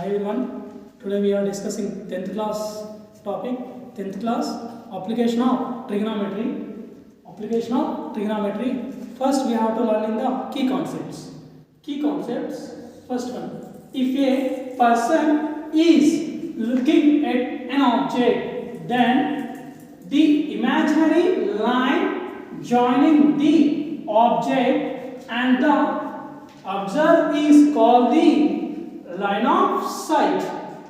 Hi everyone, today we are discussing 10th class topic, 10th class application of trigonometry. Application of trigonometry. First we have to learn in the key concepts. Key concepts, first one, if a person is looking at an object, then the imaginary line joining the object and the observer is called the line of sight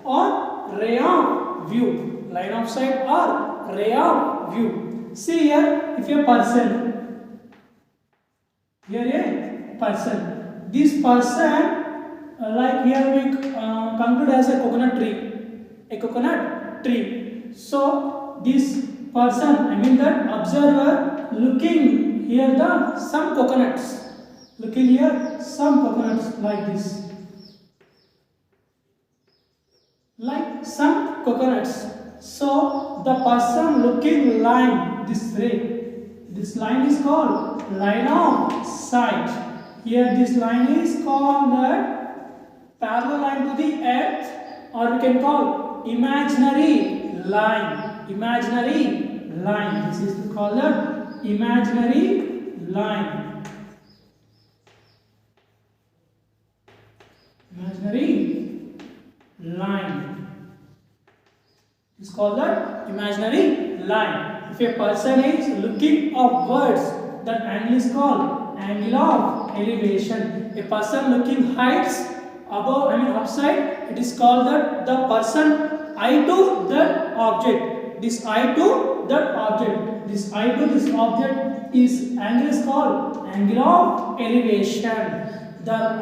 or ray of view. Line of sight or ray of view. See here, if a person, this person, like here we conclude as a coconut tree. So this person, that observer looking here some coconuts, like this. Like some coconuts. So the person looking line, this line is called line of sight. Here this line is called the parallel line to the earth, or we can call imaginary line. This is called the imaginary line. It's called the imaginary line. If a person is looking upwards, that angle is called angle of elevation. A person looking heights above, upside, it is called that the person eye to that object. This eye to that object. This object is angle is called angle of elevation. The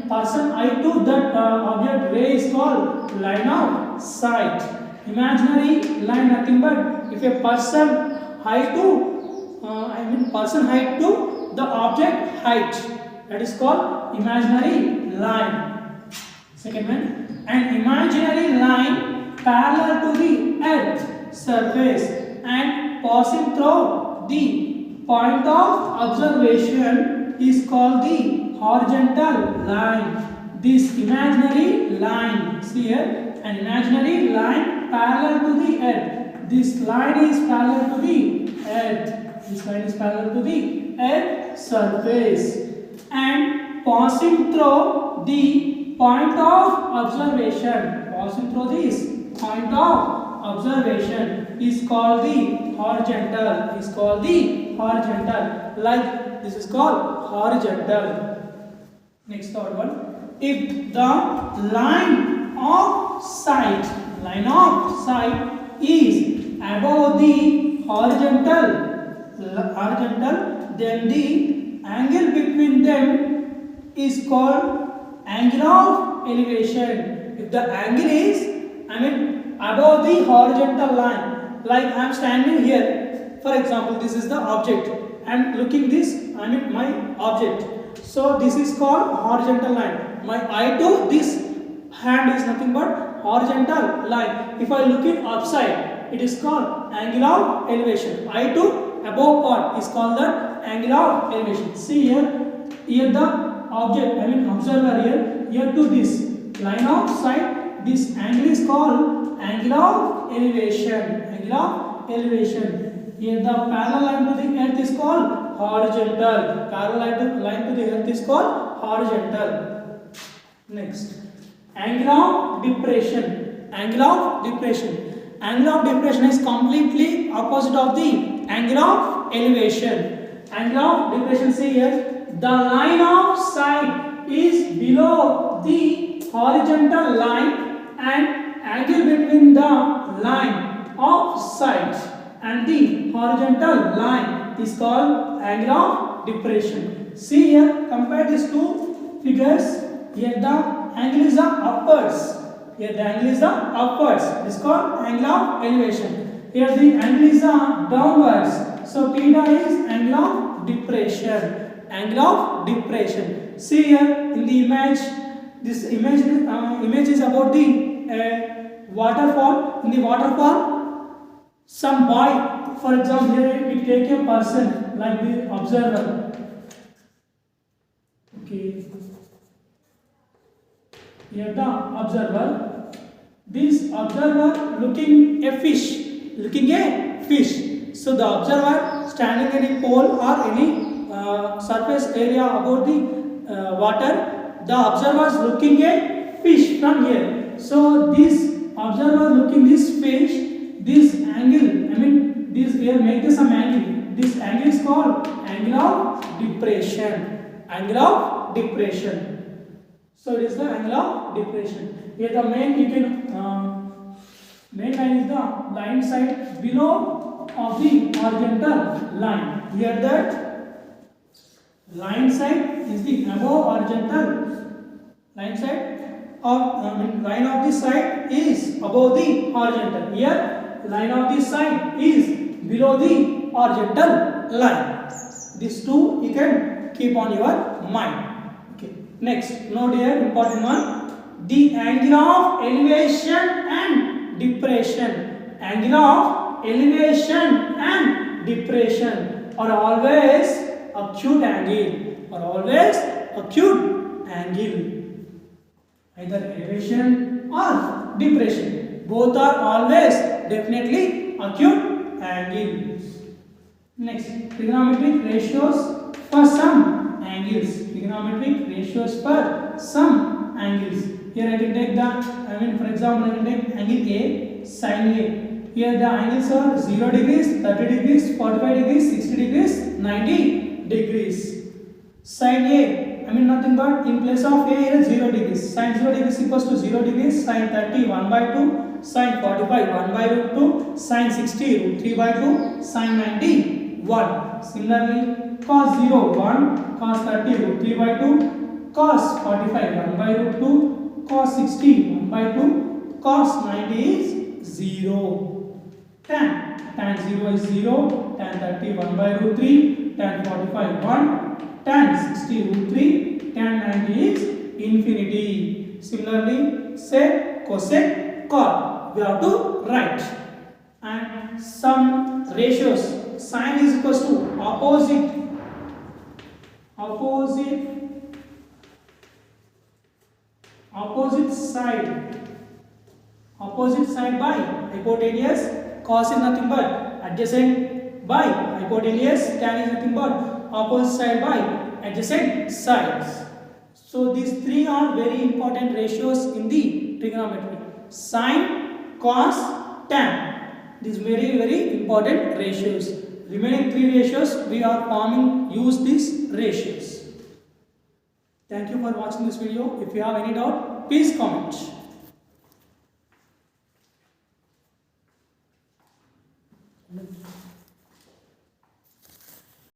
person eye to that object ray is called line of sight. Imaginary line nothing but if a person height to the object height, that is called imaginary line. Second one, an imaginary line parallel to the earth surface and passing through the point of observation is called the horizontal line. This imaginary line, see here, an imaginary line parallel to the earth. This line is parallel to the earth. Surface and passing through the point of observation. Is called the horizontal. Like this is called horizontal. Next third one. If the line of sight is above the horizontal, then the angle between them is called angle of elevation. If the angle is above the horizontal line, like I am standing here, for example, this is the object, and looking this, my object. So this is called horizontal line. My eye to this hand is nothing but horizontal line. If I look it upside, it is called angle of elevation. Eye to above part is called the angle of elevation. See here the object, observer here to this line of sight, this angle is called angle of elevation. Here the parallel line to the earth is called horizontal. Next, angle of depression. Angle of depression is completely opposite of the angle of elevation. Angle of depression, see here, the line of sight is below the horizontal line, and angle between the line of sight and the horizontal line is called angle of depression. See here, compare these two figures. Here the angle is the upwards. This is called angle of elevation. Here the angle is the downwards. So theta is angle of depression. See here in the image. This image is about the waterfall. In the waterfall, some boy, for example, here we take a person like the observer. Okay. Here the observer. This observer looking a fish. Looking a fish. So the observer standing in a pole or any surface area above the water. The observer is looking a fish from here. So this observer looking this fish, this angle, I mean this here make some angle. This angle is called angle of depression. Angle of depression. So it is the angle of depression. Here the main you can main line is the line side below of the horizontal line. Here that line side is the above horizontal line side or line of this side is above the horizontal. Here line of this side is below the horizontal line. These two you can keep on your mind. Okay. Next, note here important one. The angle of elevation and depression. Angle of elevation and depression are always acute angle. Are always acute angle. Either elevation or depression. Both are always definitely acute angles. Next, trigonometric ratios for some angles. Trigonometric ratios for some angles. Here I can take the, for example, I can take angle A, sin A. Here the angles are 0 degrees, 30 degrees, 45 degrees, 60 degrees, 90 degrees. Sin A, nothing but in place of A here 0 degrees. Sin 0 degrees equals to 0 degrees, sin 30 1 by 2, sin 45 1 by root 2, sin 60 root 3 by 2, sin 90 1. Similarly, cos 0 1, cos 30 root 3 by 2, cos 45 1 by root 2, cos 60 1 by 2, cos 90 is 0. Tan 0 is 0, tan 30 1 by root 3, tan 45 1, tan 60 root 3, tan 90 is infinity. Similarly, sec, cosec, cot. We have to write. And some ratios. Sine is equals to opposite side by hypotenuse. Cos is nothing but adjacent by hypotenuse. Tan is nothing but opposite side by adjacent sides. So these three are very important ratios in the trigonometry. Sine, cos, tan. These very important ratios. Remaining three ratios we are use these ratios. Thank you for watching this video. If you have any doubt, please comment.